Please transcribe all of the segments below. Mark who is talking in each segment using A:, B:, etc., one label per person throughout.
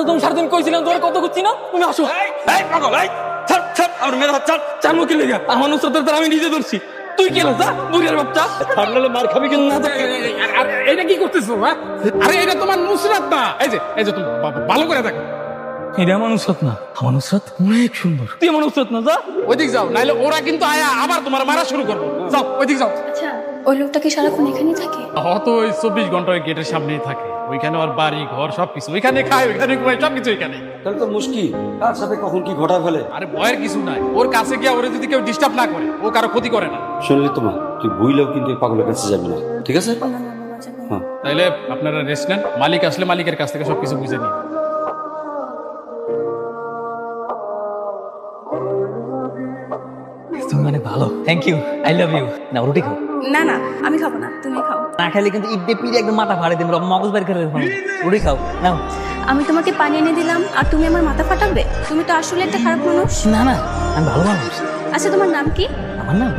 A: তুমি সারাদিন কইছিলাম তোর কত করছি না, তুমি আসো। এই পাগল, এই ছাড় ছাড়, আমার মেয়ের হাত ছাড়, চার মুখে লেগে আমার নুসরাতের তার আমি নিজে ধরছি। তুই কি লজ্জা বুড়ির বাচ্চা, ছাড়লে মার খাবি কেন? না
B: এটা কি করতেছো? হ্যাঁ, আরে এটা তোমার নুসরাত না। এই যে তুমি ভালো করে দেখো,
A: এটা আমার নুসরাত না, আমার নুসরাত অনেক সুন্দর। তুই আমার নুসরাত না, যা
B: ওইদিক যাও, নাইলে ওরা কিন্তু আয়া আবার তোমার মারা শুরু করবো। যাও ওইদিক যাও।
C: আচ্ছা, ওই লোকটা কি সারাক্ষণ এখানেই থাকে?
B: হত ওই 24 ঘন্টা ওই গেটের সামনেই থাকে। ওইখানে ওর বাড়ি ঘর সবকিছু, ওইখানে খায়, ওইখানে ঘুমায়, সবকিছু ওইখানে।
D: তাহলে তো মুশকিল, কার সাথে কখন কি ঘটা ফেলে।
B: আরে ভয়ের কিছু নাই, ওর কাছে গিয়ে ওরে যদি কেউ ডিস্টার্ব না করে, ও কারো ক্ষতি করে না।
D: শুনলি তোমার, তুই বুঝলেও কিন্তু এই পাগলের কাছে যাবি না, ঠিক আছে?
C: না না বাবা, যাবো না।
D: হ্যাঁ,
B: তাইলে আপনারা রেস্ট নেন, মালিক আসলে মালিকের কাছ থেকে সবকিছু বুঝে নিন।
A: তুমি মানে ভালো, thank you, I love you. না রুটি খাও।
C: না না, আমি খাবো না, তুমি খাও।
A: না খাইলে কিন্তু ঈদ দিয়ে পিড়ে একদম মাথা ফাড়ে দিন, মগজ বের করে দেবো। রুটি খাও নাও।
C: আমি তোমাকে পানি এনে দিলাম আর তুমি আমার মাথা ফাটাবে? তুমি তো আসলে একটা খারাপ মানুষ।
A: না না, আমি ভালো মানুষ।
C: আচ্ছা, তোমার নাম কি?
A: আমার নাম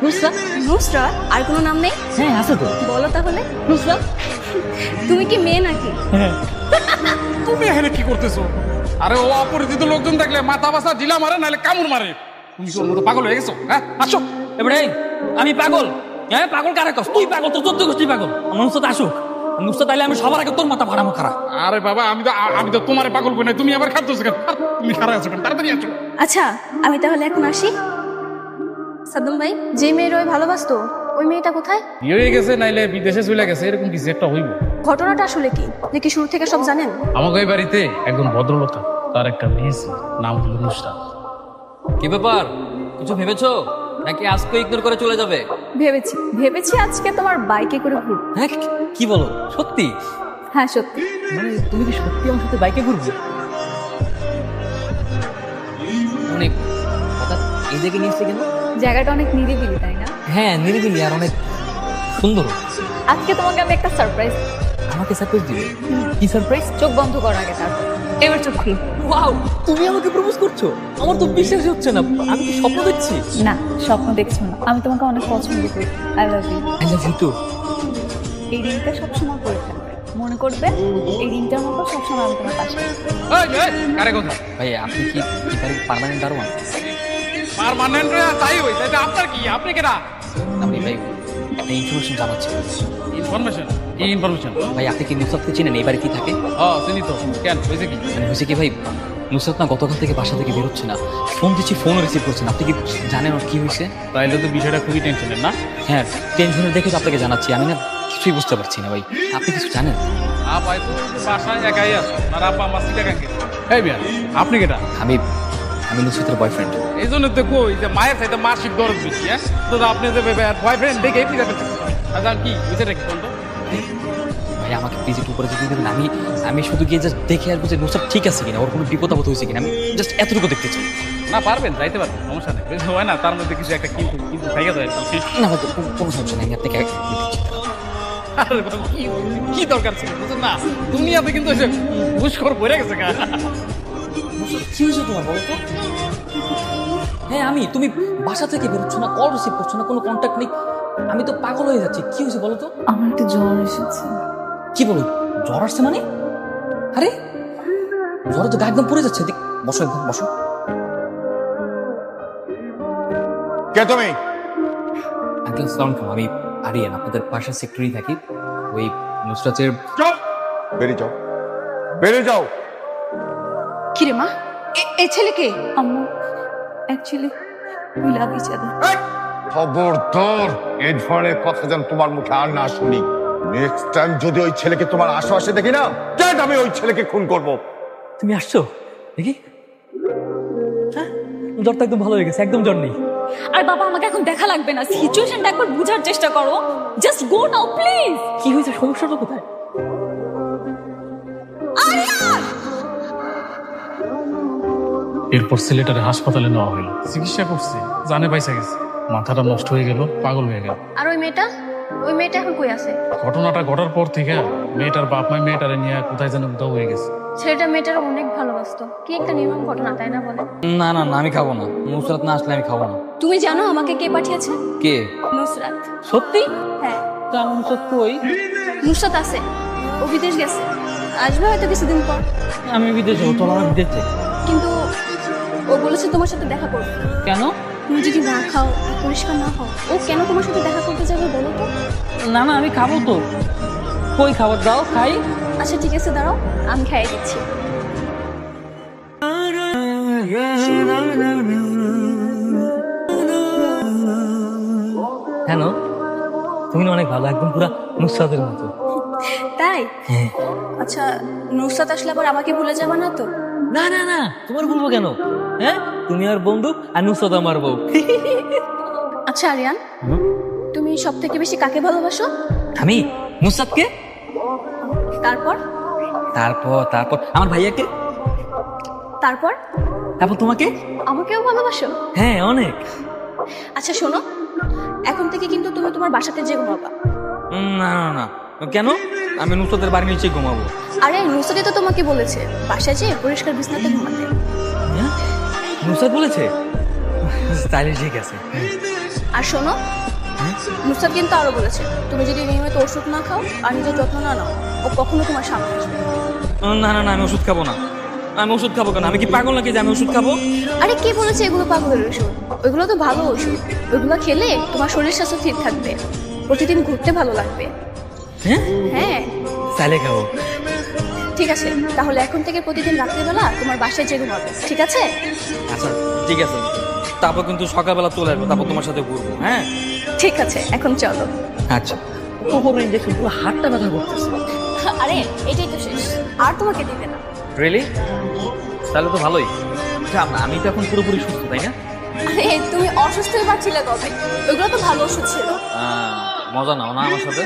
A: নুসরাত।
C: নুসরাত? আর কোনো নাম নেই?
A: হ্যাঁ আছে তো,
C: বলো তাহলে।
A: নুসরাত।
C: তুমি কি মেয়ে নাকি?
A: হ্যাঁ।
B: তুমি এখানে কি করতেছো? আরে ও অপরিচিত লোকজন দেখলে মাথা বাসা ঢিলা মারে, নাহলে কামড় মারে। তুমি কি ওর মতো পাগল হয়ে গেছো? হ্যাঁ, আসো।
A: এবারে আমি পাগল? হ্যাঁ পাগল কারে কস? তুই পাগল, তো 14 গোষ্ঠী পাগল। আমার নুসরাত আসুক, নুসরাত আইলে আমি সবার আগে তোর মাথা ফাড়াবো খারাপ।
B: আরে বাবা, আমি তো তোমার পাগল কই না, তুমি আবার খাচ্ছো কেন? তুমি খারাপ আছো কেন? তাড়াতাড়ি আসো।
C: আচ্ছা, আমি তাহলে এখন আসি। সাদ্দাম ভাই, যে মেয়ের ওই ভালোবাসতো, ওই মেয়েটা কোথায়?
B: বিয়ে হয়ে গেছে, নাইলে বিদেশে চলে গেছে, এরকম কিছু একটা হইব।
C: ঘটনাটা আসলে কি? নাকি শুরু থেকে সব জানেন?
B: আমাকে এই বাড়িতে একজন ভদ্রলোক থাকে, তার একটা মেয়ে ছিল, নাম হলো নুসরাত।
A: কি ব্যাপার, কিছু ভেবেছো নাকি আজকে ইগনোর করে চলে যাবে?
C: ভেবেছি আজকে তোমার বাইকে করে ঘুরবো।
A: হ্যাঁ কি বলো, সত্যি?
C: হ্যাঁ সত্যি।
A: মানে তুমি কি সত্যি আমার সাথে বাইকে ঘুরবে? অনেক হঠাৎ এই জায়গায় নিয়ে এসছে কেন?
C: জায়গাটা অনেক নিরিবিলি, তাই না?
A: হ্যাঁ নিরিবিলি আর অনেক সুন্দর।
C: আজকে তোমাকে আমি একটা সারপ্রাইজ।
A: আমাকে সারপ্রাইজ দিবে? কি সারপ্রাইজ?
C: চোখ বন্ধ করার আগে তারপর এবার চোখ খুলো।
A: ওয়াও, তুমি আমাকে প্রপোজ করছো? আমার তো বিশ্বাস হচ্ছে না, আমি কি স্বপ্ন দেখছি?
C: না, স্বপ্ন দেখছো না, আমি তোমাকে অনেক পছন্দ করি। I love you.
A: I love you too.
C: এই রিংটা সবসময় পরে থাকবে, মনে করবে এই রিংটার মতো সবসময় আমি তোমার পাশে আছি।
B: কারে কথা?
A: ভাই আপনি কি পার্মানেন্ট দারোয়ান?
B: পার্মানেন্ট তাই হই, তাই আপনার কি? আপনি কেনা
A: আমি ভাই একটা ইনফরমেশন জানাচ্ছি।
B: ইনফরমেশন? কি ইনফরমেশন?
A: ভাই আপনি কি নুসরাতকে চেনেন? এই বাড়িতেই থাকে।
B: চিনি তো। কেন, হয়েছে কি?
A: মানে হয়েছে কি ভাই, নুসরাত না গতকাল থেকে বাসা থেকে বেরোচ্ছে না, ফোন দিচ্ছি ফোনও রিসিভ করছে না। আপনি কি জানেন ওর কি হয়েছে?
B: তাইলে তো বিষয়টা খুবই টেনশনের না?
A: হ্যাঁ টেনশনের দেখে তো আপনাকে জানাচ্ছি। আমি না কিছুই বুঝতে পারছি না ভাই, আপনি কিছু জানেন?
B: আপাই তো বাসায় একাই আছো, আর আব্বা আমার সিটা কাকে? এই মিয়া, আপনি কেটা?
A: আমি আমি নুসরাতের বয়ফ্রেন্ড।
B: এই জন্য তো কই যে মায়ের চাইতে মাসিক দরদ বেশি। হ্যাঁ, তো আপনি যে বয়ফ্রেন্ড দেখে এমনি যাবে। আচ্ছা কি বুঝে রাখি কোন তো?
A: ভাই আমাকে প্লিজ একটু উপরে যেতে দেবেন। আমি শুধু গিয়ে জাস্ট দেখে আসবো যে নুসরাত ঠিক আছে কিনা, ওর কোনো বিপদ আপদ হয়েছে কিনা। আমি জাস্ট এতটুকু দেখতে চাই।
B: না পারবেন, যাইতে পারবেন, সমস্যা নেই। বুঝতে হয় না, তার মধ্যে কিছু একটা কিন্তু কিন্তু থেকে যায়।
A: না ভাই কোনো সমস্যা নেই, আমি আপনাকে
B: আরে বাবা, কি দরকার ছিল বুঝুন না? দুনিয়াতে কিন্তু ওই যে ঘুষখোর ভরে গেছে গা।
A: কি হয়েছে তোমার বলো তো? হ্যাঁ আমি, তুমি বাসা থেকে বেরোচ্ছ না, কল রিসিভ করছো না, কোনো কন্ট্যাক্ট নেই, আমি তো পাগল হয়ে যাচ্ছি। কি হয়েছে বলো তো?
C: আমার একটু জ্বর এসেছে।
A: কি বলো, জ্বর আসছে মানে? আরে জ্বরে তো গা একদম পড়ে যাচ্ছে। দেখ, বসো একদম বসো।
E: কে তুমি?
A: আঙ্কেল সালাম আলাইকুম, আমি আরিয়ান, আপনাদের পাশে সেক্টরি থাকি। ওই নুসরাতের
E: যাও, বেরিয়ে যাও, বেরিয়ে যাও।
C: কিরে মা, এই ছেলেকে? আম্মু, actually we love each other.
E: খবরদার এই ধরনের কথা যেন তোমার মুখে আর না শুনি। নেক্সট টাইম যদি ওই ছেলেকে তোমার আশেপাশে দেখি না, দেখ আমি ওই ছেলেকে খুন করব।
A: তুমি আসছো দেখি। হ্যাঁ জ্বরটা একদম ভালো হয়ে গেছে, একদম জ্বর নেই।
C: আর বাবা, আমাকে এখন দেখা লাগবে না, সিচুয়েশনটা একবার বোঝার চেষ্টা করো। Just go now please.
A: কি হয়েছে, সমস্যাটা কোথায়?
B: এরপর ছেলেটারে হাসপাতালে নেওয়া হলো, চিকিৎসা করছে, জানে পয়সা গেছে, মাথাটা নষ্ট হয়ে গেল, পাগল হয়ে গেল।
C: আর ওই মেয়েটা এখন কই আছে?
B: ঘটনাটা ঘটার পর থেকে মেয়েটার বাপ মা মেয়েটারে নিয়ে কোথায় যেন উধাও হয়ে গেছে।
C: ছেলেটা মেয়েটার অনেক ভালোবাসতো। কি একটা নির্মম ঘটনা, তাই না বলে?
A: না না না, আমি খাবো না, নুসরাত না আসলে আমি খাবো না।
C: তুমি জানো আমাকে কে পাঠিয়েছে?
A: কে?
C: নুসরাত।
A: সত্যি?
C: হ্যাঁ,
A: নুসরাত কই?
C: নুসরাত আছে। ও বিদেশ গেছে, আসবে হয়তো কিছুদিন পর।
A: আমি বিদেশ যাবো, চলো আমার বিদেশ যাই।
C: কিন্তু ও বলেছে তোমার সাথে দেখা করবে।
A: কেন?
C: তুমি যদি না খাও, পরিষ্কার না হও, ও কেন তোমার সাথে দেখা করতে যাবে বলো তো?
A: না না, আমি খাবো তো। কই খাবার দাও, খাই।
C: আচ্ছা ঠিক আছে, দাঁড়াও, আমি খাইয়ে দিচ্ছি।
A: হ্যালো, তুমি না অনেক ভালো, একদম পুরা নুসরাতের মতো।
C: তাই?
A: হ্যাঁ।
C: আচ্ছা, নুসরাত আসলে আবার আমাকে ভুলে যাবে না তো?
A: না না না, তোমার বলবো কেন? হ্যাঁ, তুমি আমার বন্ধু আর নুসরাত আমার বউ।
C: আচ্ছা আরিয়ান, তুমি সব থেকে বেশি কাকে ভালোবাসো?
A: আমি নুসরাতকে,
C: তারপর?
A: তারপর তারপর আমার ভাইয়াকে,
C: তারপর
A: তারপর তোমাকে।
C: আমাকেও ভালোবাসো?
A: হ্যাঁ, অনেক।
C: আচ্ছা শোনো, এখন থেকে কিন্তু তুমি তোমার বাসাতে যে ঘুমাবা।
A: না না না, কেন? আমি নুসরাতের বাড়ির নিচে ঘুমাবো।
C: আরে নুসরাতই তো তোমাকে বলেছে বাসায় যে পরিষ্কার বিছানাতে ঘুমাতে।
A: হ্যাঁ? নুসরাত বলেছে? তাহলে ঠিক আছে।
C: আর শোনো, নুসরাত কিন্তু আরো বলেছে তুমি যদি নিয়মিত ওষুধ না খাও আর নিজের যত্ন না নাও, ও কখনো তোমার সামনে আসবে না।
A: না না না, আমি ওষুধ খাবো না। আমি ওষুধ খাবো কেন? আমি কি পাগল নাকি যে আমি ওষুধ খাবো?
C: আরে কে বলেছে এগুলো পাগলের ওষুধ? ওইগুলো তো ভালো ওষুধ। ওইগুলো খেলে তোমার শরীর স্বাস্থ্য ঠিক থাকবে, প্রতিদিন ঘুরতে ভালো লাগবে।
A: হ্যাঁ,
C: হ্যাঁ
A: তাহলে খাবো।
C: ঠিক আছে, তাহলে এখন থেকে প্রতিদিন রাত্রিবেলা তোমার বাসায় যে ঘুমাবে, ঠিক আছে?
A: আচ্ছা ঠিক আছে, তারপর কিন্তু সকালবেলা চলে আসবো, তারপর তোমার সাথে ঘুরবো। হ্যাঁ
C: ঠিক আছে, এখন চলো।
A: আচ্ছা। কখন ইঞ্জেকশন, পুরো হাতটা ব্যথা করতেছে।
C: আরে এটাই তো শেষ, আর তোমাকে দিবে না।
A: রিয়েলি? তাহলে তো ভালোই। আচ্ছা, আমি তো এখন পুরোপুরি সুস্থ, তাই না?
C: আরে তুমি অসুস্থই পাচ্ছিলে কবে? ওইগুলো তো ভালো ওষুধ ছিল।
A: মজা নাও না আমার সাথে।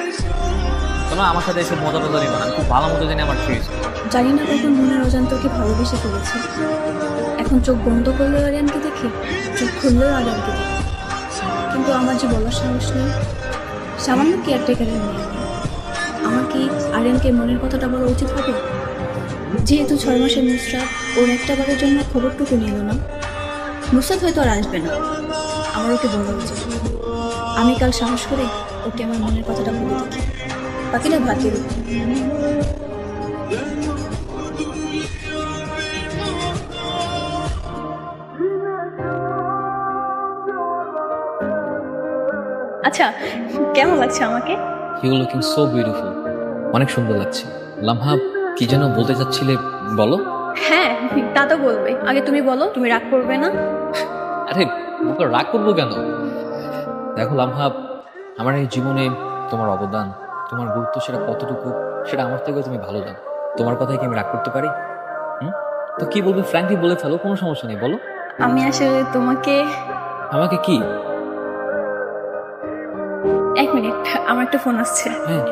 A: শোনো, আমার সাথে এসব মজা টজা নিবা না, আমি খুব ভালো মতো জানি আমার কি হয়েছে।
C: জানি না কখন মনের অজান্তকে ভালোবেসে ফেলেছে। এখন চোখ বন্ধ করলেও আরিয়ানকে দেখি, চোখ খুললেও আরিয়ানকে দেখি, কিন্তু আমার যে বলার সাহস নেই। সামান্য কেয়ারটেকারের মেয়ে আমি। আমার কি আরিয়ানকে মনের কথাটা বলা উচিত হবে? যেহেতু 6 মাসের নুসরাত ওর একটা বারের জন্য খবরটুকু নিল না, নুসরাত হয়তো আর আসবে না। আমার ওকে বলা উচিত। আমি কাল সাহস করে ওকে আমার মনের কথাটা বলে দেখি, বাকিটা ভাগ্যের উপর। আচ্ছা, কেমন লাগছে আমাকে?
F: You looking so beautiful. অনেক সুন্দর লাগছে। লামহা, কি যেন বলতে চাচ্ছিলে, বলো।
C: হ্যাঁ, তা তো বলবে। আগে তুমি বলো, তুমি রাগ করবে না?
F: আরে বুকে রাগ করবো কেন? দেখো লামহা, আমার এই জীবনে তোমার অবদান, তোমার গুরুত্ব, সেটা কতটুকু, সেটা আমার থেকেও তুমি ভালো জানো। তোমার কথায় কি আমি রাগ করতে পারি? তো কি বলবে, ফ্র্যাঙ্কলি বলে ফেলো, কোনো সমস্যা নেই, বলো।
C: আমি আসলে তোমাকে।
F: আমাকে কি?
C: 1 মিনিট, আমার একটা ফোন আসছে।
F: হ্যাঁ।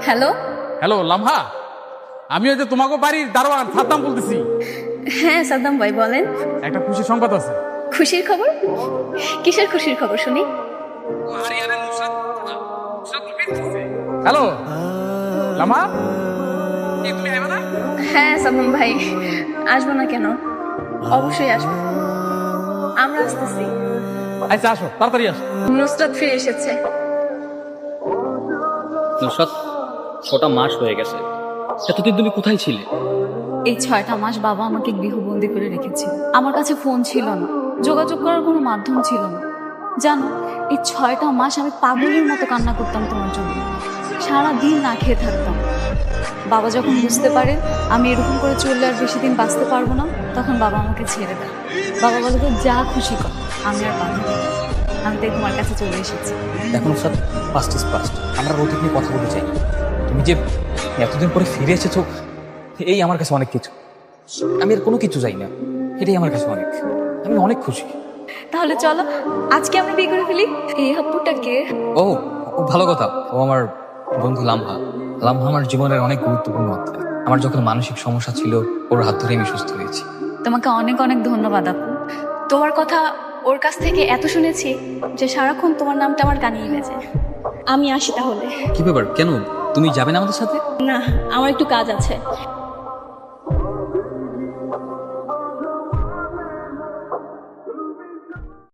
C: হ্যালো।
B: হ্যালো লামহা, আমি ওই যে তোমাকে বাড়ির দারোয়ান সাদ্দাম বলতেছি।
C: হ্যাঁ সাদ্দাম ভাই, বলেন।
B: একটা খুশি সংবাদ আছে।
C: খুশির খবর? কিসের খুশির খবর শুনি?
B: হ্যালো লামহা,
C: হ্যাঁ সাদ্দাম ভাই, আসবো না কেন? অবশ্যই আসবো, আমরা আসতেছি।
B: আচ্ছা আসো, তাড়াতাড়ি আসো।
C: নুসরাত ফিরে এসেছে।
F: নুসরাত, 6টা মাস হয়ে গেছে, এতদিন তুমি কোথায় ছিলে?
G: এই 6টা মাস বাবা আমাকে গৃহবন্দী করে রেখেছিল। আমার কাছে ফোন ছিল না, যোগাযোগ করার কোনো মাধ্যম ছিল না। জানো, এই 6টা মাস আমি পাগলের মতো কান্না করতাম তোমার জন্য, সারা দিন না খেয়ে থাকতাম। বাবা যখন বুঝতে পারে আমি এরকম করে চললে আর বেশি দিন বাঁচতে পারবো না, তখন বাবা আমাকে ছেড়ে দেয়। বাবা বলে তো যা খুশি কর, আমি আর বাধা দিই না। আমি তাই তোমার কাছে চলে এসেছি।
F: দেখো নুসরাত, পাস্ট ইজ পাস্ট, আমরা অতীত নিয়ে কথা বলতে চাই না। তুমি যে এতদিন পরে ফিরে এসেছো, এই আমার কাছে অনেক কিছু। আমি আর কোনো কিছু চাই না, এটাই আমার কাছে অনেক। আমি অনেক খুশি।
G: তাহলে চলো আজকে আমরা বিয়ে করে ফেলি। এই হাপ্পুটাকে।
F: ও খুব ভালো কথা। ও আমার বন্ধু লামহা। লামহা আমার জীবনের অনেক গুরুত্বপূর্ণ অধ্যায়। আমার যখন মানসিক সমস্যা ছিল, ওর হাত ধরে আমি সুস্থ হয়েছি।
G: তোমাকে অনেক অনেক ধন্যবাদ আপু।
C: তোমার কথা ওর কাছ থেকে এত শুনেছি যে সারাক্ষণ তোমার নামটা আমার কানে গেছে। আমি আসি তাহলে।
F: কি ব্যাপার, কেন তুমি যাবে না আমাদের সাথে?
C: না, আমার একটু কাজ আছে।